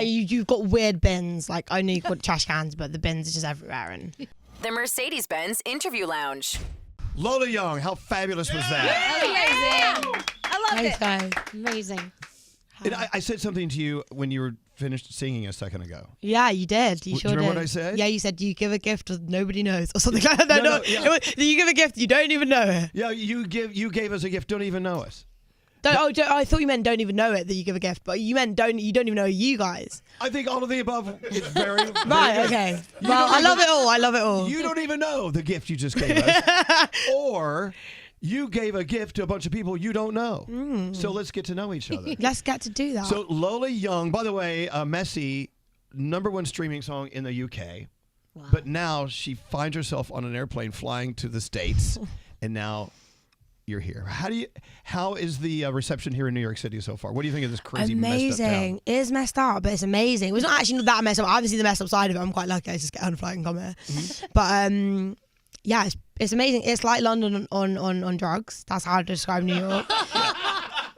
Yeah, you've got weird bins. Like, I know you've got trash cans, but the bins are just everywhere. And The Mercedes-Benz Interview Lounge. Lola Young, how fabulous was that? Amazing. I loved it. guys. Amazing. And I said something to you when you were finished singing a second ago. Yeah, you did. You sure do you remember did. what I said? Yeah, you said you give a gift that nobody knows or something like that. No, yeah. You give a gift you don't even know it. Yeah, you gave us a gift, don't even know us. I thought you meant don't even know it that you give a gift, but you meant you don't even know you guys. I think all of the above is very, very Right, good. okay. Well, I love it all. I love it all. You don't even know the gift you just gave us. Or you gave a gift to a bunch of people you don't know. So let's get to know each other. Let's get to do that. So Lola Young, by the way, Messy, #1 streaming song in the UK. Wow. But now she finds herself on an airplane flying to the States, and now you're here. How is the reception here in New York City so far? What do you think of this crazy messed up town? It is messed up, but it's amazing. It was not actually that messed up. Obviously, the messed up side of it, I'm quite lucky. I just get on a flight and come here. But yeah, it's amazing. It's like London on drugs. That's how I describe New York.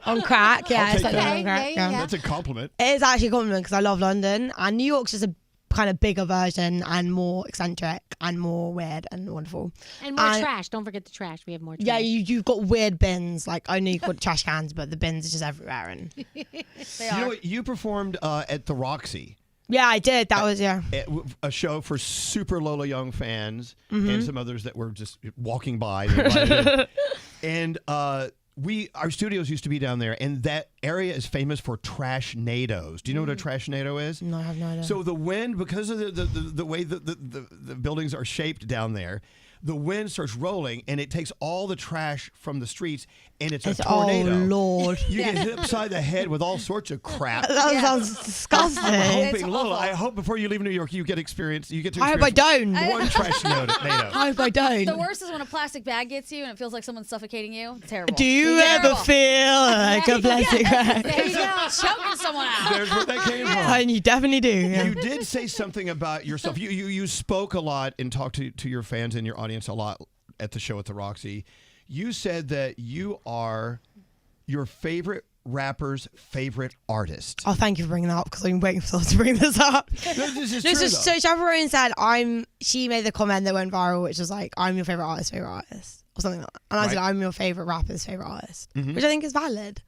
On crack, yeah. It's like London on crack. Yeah. That's a compliment. It is actually a compliment because I love London, and New York's just a kind of bigger version and more eccentric and more weird and wonderful. And more trash. Don't forget the trash. We have more trash. Yeah, you've got weird bins. Like, I know you've got trash cans, but the bins are just everywhere. And You know what? You performed at the Roxy. yeah, I did. That was, yeah. A show for super Lola Young fans and some others that were just walking by. And our studios used to be down there, and that area is famous for trash-nados. Do you know what a trash-nado is? No, I have no idea. So the wind, because of the way the buildings are shaped down there, the wind starts rolling, and it takes all the trash from the streets, and it's a tornado. Oh, Lord. You get hit upside the head with all sorts of crap. That sounds disgusting. I'm hoping, Lola, I hope before you leave New York, you get to experience. I hope I don't. one trash NATO. I hope I don't. The worst is when a plastic bag gets you and it feels like someone's suffocating you. It's terrible. Do you ever feel like a plastic bag? There you go. Choking someone out. There's where that came from. And you definitely do. Yeah. You did say something about yourself. You spoke a lot and talked to your fans and your audience a lot at the show at the Roxy. You said that you are your favorite rapper's favorite artist. Oh, thank you for bringing that up because I've been waiting for someone to bring this up. This is true, so Chaperone said she made the comment that went viral, which was like, I'm your favorite artist, or something like that. And I said, I'm your favorite rapper's favorite artist, which I think is valid.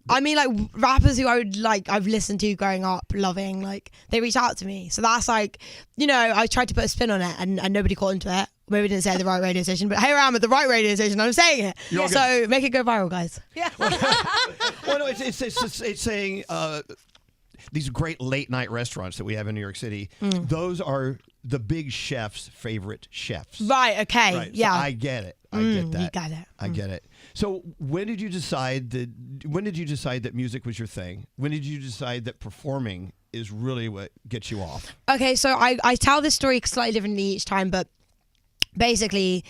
I mean, like, rappers who I've listened to growing up, loving, like, they reach out to me. So that's like, I tried to put a spin on it and nobody caught into it. Maybe didn't say it at the right radio station, but here I am at the right radio station. I'm saying it. So make it go viral, guys. Yeah. Well, no, it's saying these great late night restaurants that we have in New York City. Those are the big chef's favorite chefs. Right. Okay. Right, yeah. So I get it. I get that. You got it. I get it. So when did you decide that music was your thing? When did you decide that performing is really what gets you off? Okay, so I tell this story slightly differently each time, but basically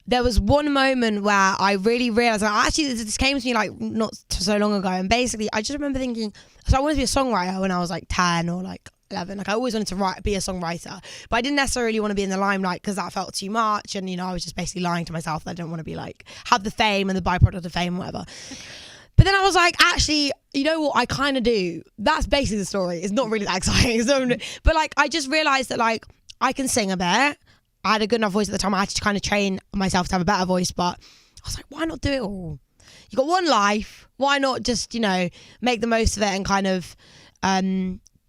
there was one moment where I really realized, actually this came to me like not so long ago, and basically I just remember thinking, so I wanted to be a songwriter when I was like 10 or like 11. Like, I always wanted to be a songwriter, but I didn't necessarily want to be in the limelight because that felt too much, and I was just basically lying to myself that I didn't want to be like have the fame and the byproduct of fame, whatever. But then I was like, actually, you know what? I kind of do. That's basically the story. It's not really that exciting. But like, I just realized that like I can sing a bit. I had a good enough voice at the time. I had to kind of train myself to have a better voice, but I was like, why not do it all? You got one life. Why not just, make the most of it and kind of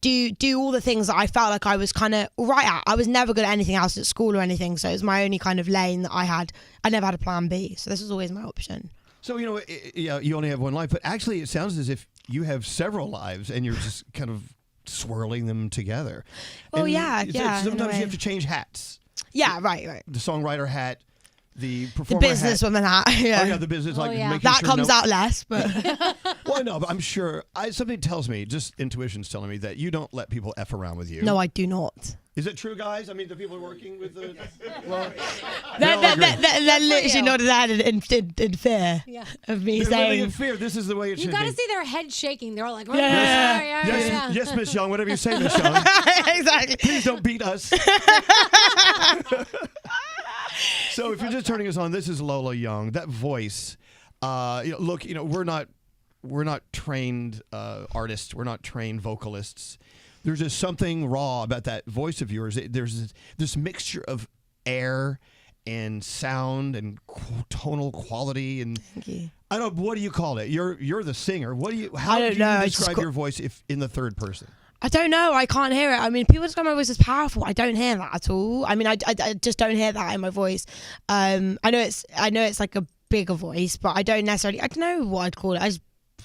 do all the things that I felt like I was kind of right at. I was never good at anything else at school or anything, so it was my only kind of lane that I had. I never had a plan B, so this was always my option. So, you only have one life, but actually it sounds as if you have several lives and you're just kind of swirling them together. Well, and yeah. Sometimes you have to change hats. Yeah, right. The songwriter hat, the The performer businesswoman hat. Yeah. Oh, yeah, the business. Making that sure comes out less, but... Well, no, but I'm sure... something tells me, just intuition's telling me, that you don't let people F around with you. No, I do not. Is it true, guys? I mean, the people working with the... They're literally nodding their head in fear of me They're saying... living in fear. This is the way it should be. You got to see their head shaking. They're all like, Yes, Miss Young, whatever you say, Miss Young. Exactly. Please don't beat us. So if you're just turning us on, this is Lola Young. That voice, look, we're not trained artists. We're not trained vocalists. There's just something raw about that voice of yours. There's this mixture of air and sound and tonal quality and Thank you. I don't. What do you call it? You're the singer. How I don't do you know. describe your voice if in the third person? I don't know. I can't hear it. I mean, people describe my voice as powerful. I don't hear that at all. I mean, I just don't hear that in my voice. I know it's like a bigger voice, but I don't know what I'd call it. I just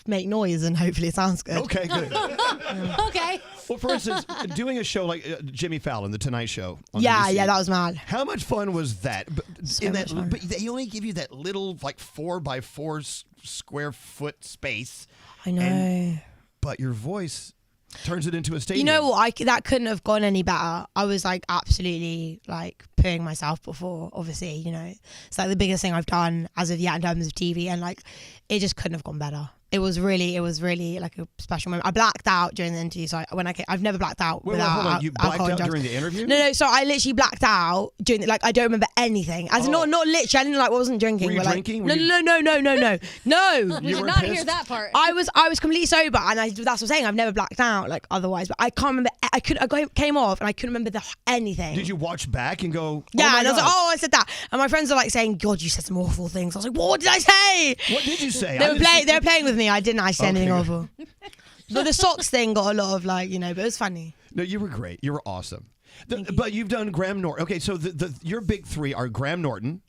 make noise and hopefully it sounds good. Okay, good. Okay. Well, for instance, doing a show like Jimmy Fallon, The Tonight Show. On Yeah, NBC, that was mad. How much fun was that? So much fun. But they only give you that little 4x4 square foot space. I know. But your voice turns it into a You stadium. know what? That couldn't have gone any better. I was absolutely pooing myself before. Obviously, it's the biggest thing I've done as of yet in terms of TV, and it just couldn't have gone better. It was really a special moment. I blacked out during the interview. So I've never blacked out Wait, without hold on. You blacked alcohol and out drugs. during the interview? No. So I literally blacked out during I don't remember anything. As in, not literally. I didn't wasn't drinking. Were you but drinking? No. We You did were not pissed? hear that part. I was completely sober, and that's what I'm saying. I've never blacked out otherwise, but I can't remember. I came off, and I couldn't remember anything. Did you watch back and go? Yeah, oh and I was God. I said that, and my friends are saying, "God, you said some awful things." I was like, "What did I say?" What did you say? They were playing with me. I didn't actually say anything Okay. awful. But the socks thing got a lot of but it was funny. No, you were great. You were awesome. But you've done Graham Norton. Okay, so your big three are Graham Norton.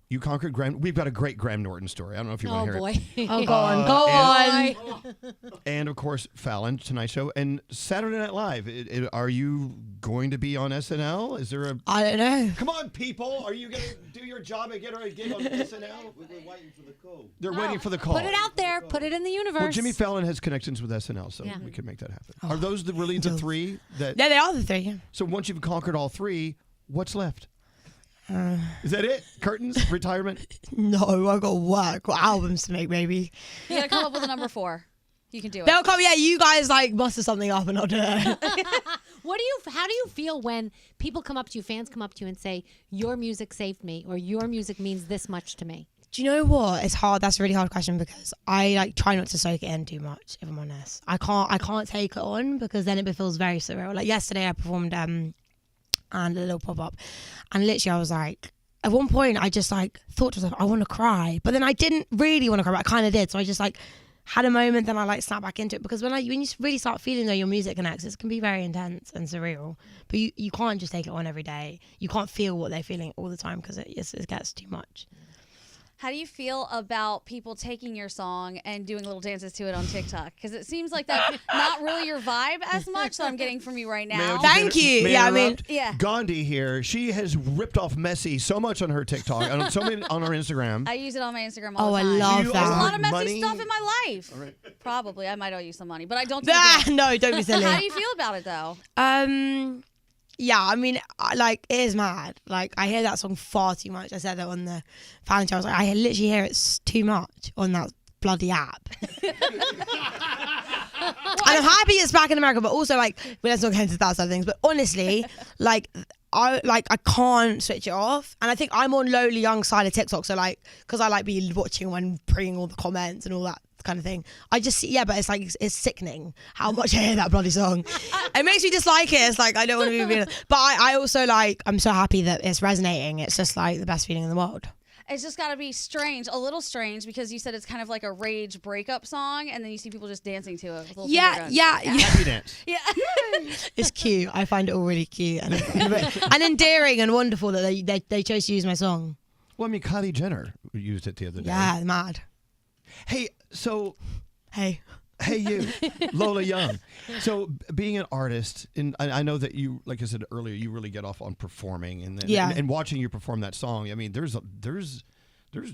You conquered Graham. We've got a great Graham Norton story. I don't know if you want to hear it. Oh, go on. And of course, Fallon, Tonight Show, and Saturday Night Live. Are you going to be on SNL? Is there a? I don't know. Come on, people! Are you going to do your job and get a gig on SNL? We're waiting for the call. They're waiting for the call. Put it out there. Put it in the universe. Well, Jimmy Fallon has connections with SNL, so Yeah. we can make that happen. Are those really the three that? Yeah, they are the three. Yeah. So once you've conquered all three, what's left? Is that it? Curtains? Retirement? No, I got work. Got albums to make, maybe. You gotta come up with a number 4. You can do it. They'll come. Yeah, you guys muster something up and I'll do it. How do you feel when people come up to you, fans come up to you and say, "Your music saved me," or "Your music means this much to me"? Do you know what? It's hard. That's a really hard question because I try not to soak it in too much. If I'm honest, I can't take it on because then it feels very surreal. Like yesterday, I performed and a little pop up, and literally I was at one point I just thought to myself, I want to cry, but then I didn't really want to cry, but I kind of did. So I just had a moment, then I snapped back into it because when you really start feeling that your music connects, it can be very intense and surreal. But you can't just take it on every day. You can't feel what they're feeling all the time because it gets too much. How do you feel about people taking your song and doing little dances to it on TikTok? Because it seems like that's not really your vibe as much that I'm getting from you right now. Thank you. May Yeah, I I mean- interrupt? Yeah. Gandhi here. She has ripped off Messi so much on her TikTok and on her Instagram. I use it on my Instagram all Oh, the I time. love Do you There's a that. lot of messy money? stuff in my life. Probably. I might owe you some money, but I don't do No, don't be silly. How do you feel about it, though? Yeah, I mean, it is mad. I hear that song far too much. I said that on the fan show. I was I literally hear it too much on that bloody app. And I'm happy it's back in America, but also let's not get into that side of things. But honestly, I can't switch it off, and I think I'm on Lola Young's side of TikTok. So because I be watching when bringing all the comments and all that kind of thing. I just but it's sickening how much I hear that bloody song. It makes me dislike it. It's I don't want to be, but I also I'm so happy that it's resonating. It's just the best feeling in the world. It's just got to be strange, a little strange, because you said it's kind of like a rage breakup song, and then you see people just dancing to it with little finger guns. Happy dance. Yeah. It's cute. I find it all really cute and endearing and wonderful that they chose to use my song. Well, I mean, Kylie Jenner used it the other day. Yeah, mad. Hey, so... Hey, you, Lola Young. So being an artist, and I know that you, like I said earlier, you really get off on performing, and watching you perform that song. I mean, there's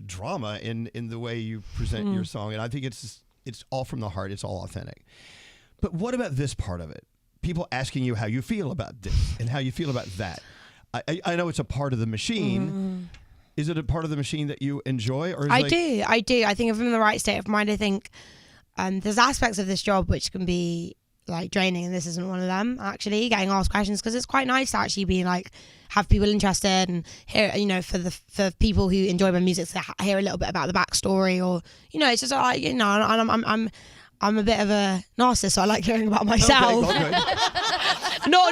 drama in the way you present your song, and I think it's all from the heart. It's all authentic. But what about this part of it? People asking you how you feel about this and how you feel about that. I know it's a part of the machine. Is it a part of the machine that you enjoy, or is I do. I think if I'm in the right state of mind, I think there's aspects of this job which can be draining, and this isn't one of them. Actually, getting asked questions, because it's quite nice to actually be have people interested and hear, for people who enjoy my music to hear a little bit about the backstory, or it's just and I'm a bit of a narcissist, so I like hearing about myself. Okay.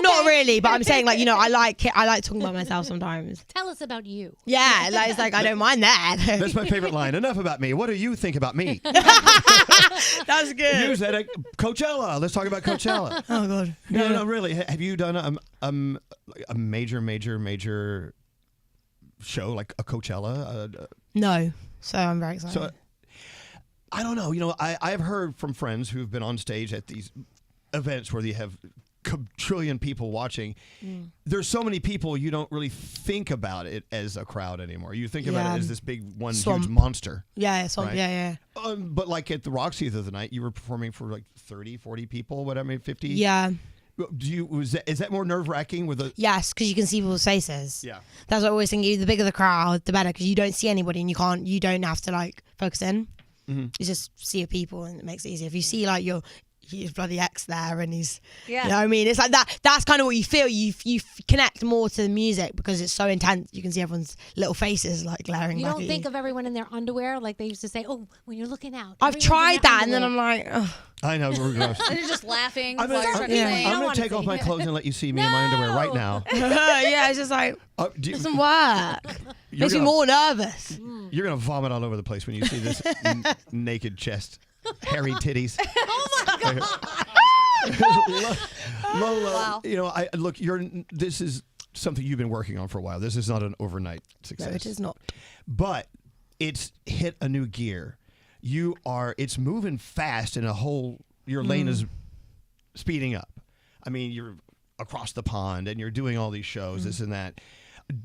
not really, but I'm saying like, I like talking about myself sometimes. Tell us about you. Yeah, like, it's like I don't mind that. That's my favorite line. Enough about me. What do you think about me? That's good. Use that at Coachella. Let's talk about Coachella. Oh God. No, really. Have you done a major show like a Coachella? No. So I'm very excited. So I don't know. I've heard from friends who've been on stage at these events where they have trillion people watching. There's so many people you don't really think about it as a crowd anymore. You think about it as this big one huge monster. Yeah, right? yeah. But like at the Roxy the other night, you were performing for like 30, 40 people, whatever, 50. Yeah. Is that more nerve-wracking with a... Yes, because you can see people's faces. Yeah. That's what I always think. The bigger the crowd, the better, because you don't see anybody and you don't have to like focus in. You just see your people and it makes it easier. If you see like your bloody ex there and he's, you know what I mean? It's like that. That's kind of what you feel. You connect more to the music because it's so intense. You can see everyone's little faces like glaring You back don't at think you. of everyone in their underwear like they used to say, oh, when you're looking out. I've everyone's tried in their that and then underwear. I'm like, oh. I know. We're gross. And you're just laughing I'm while you're trying to sing. going to take off my clothes and let you see me in my underwear right now. Yeah, it's just like, it doesn't work. Makes me more nervous. You're going to vomit all over the place when you see this naked chest, hairy titties. Oh my God. Lola, look, this is something you've been working on for a while. This is not an overnight success. No, it is not. But it's hit a new gear. It's moving fast and your lane is speeding up. I mean, you're across the pond and you're doing all these shows, this and that.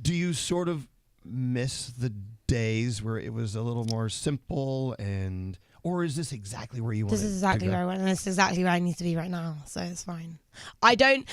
Do you sort of miss the days where it was a little more simple or is this exactly where you want This is exactly where I want, and this is exactly where I need to be right now, so it's fine. I've been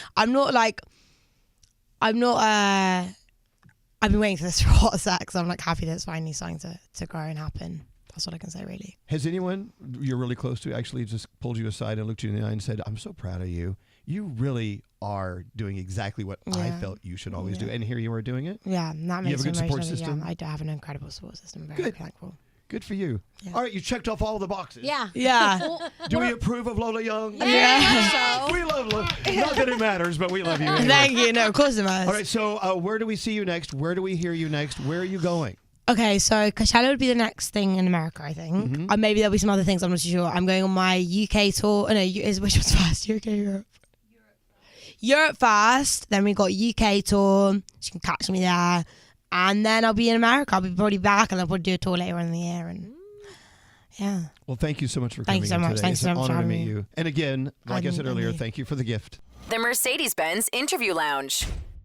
waiting for this for a hot sec, so I'm like happy that it's finally starting to grow and happen. That's what I can say, really. Has anyone you're really close to actually just pulled you aside and looked you in the eye and said, I'm so proud of you. You really are doing exactly what I felt you should always do. And here you are doing it? Yeah, and that You makes have a good me support emotional. system? Yeah, I do have an incredible support system. I'm very thankful. Good for you. Yeah. All right, you checked off all the boxes. Yeah. Yeah. Do we approve of Lola Young? Yeah. We love Lola. Not that it matters, but we love you anyway. Thank you. No, of course it matters. All right, so where do we see you next? Where do we hear you next? Where are you going? Okay, so Coachella would be the next thing in America, I think. Maybe there'll be some other things, I'm not too sure. I'm going on my UK tour. Oh, no, which one's first? UK, Europe? Europe first. Then we got UK tour. You can catch me there. And then I'll be in America. I'll be probably back and I'll probably do a tour later in the year. And yeah. Well, thank you so much for coming in Thank you so much. today. Thanks It's so an much for honor to having meet me. you. And again, like I said earlier, thank you for the gift. The Mercedes-Benz Interview Lounge.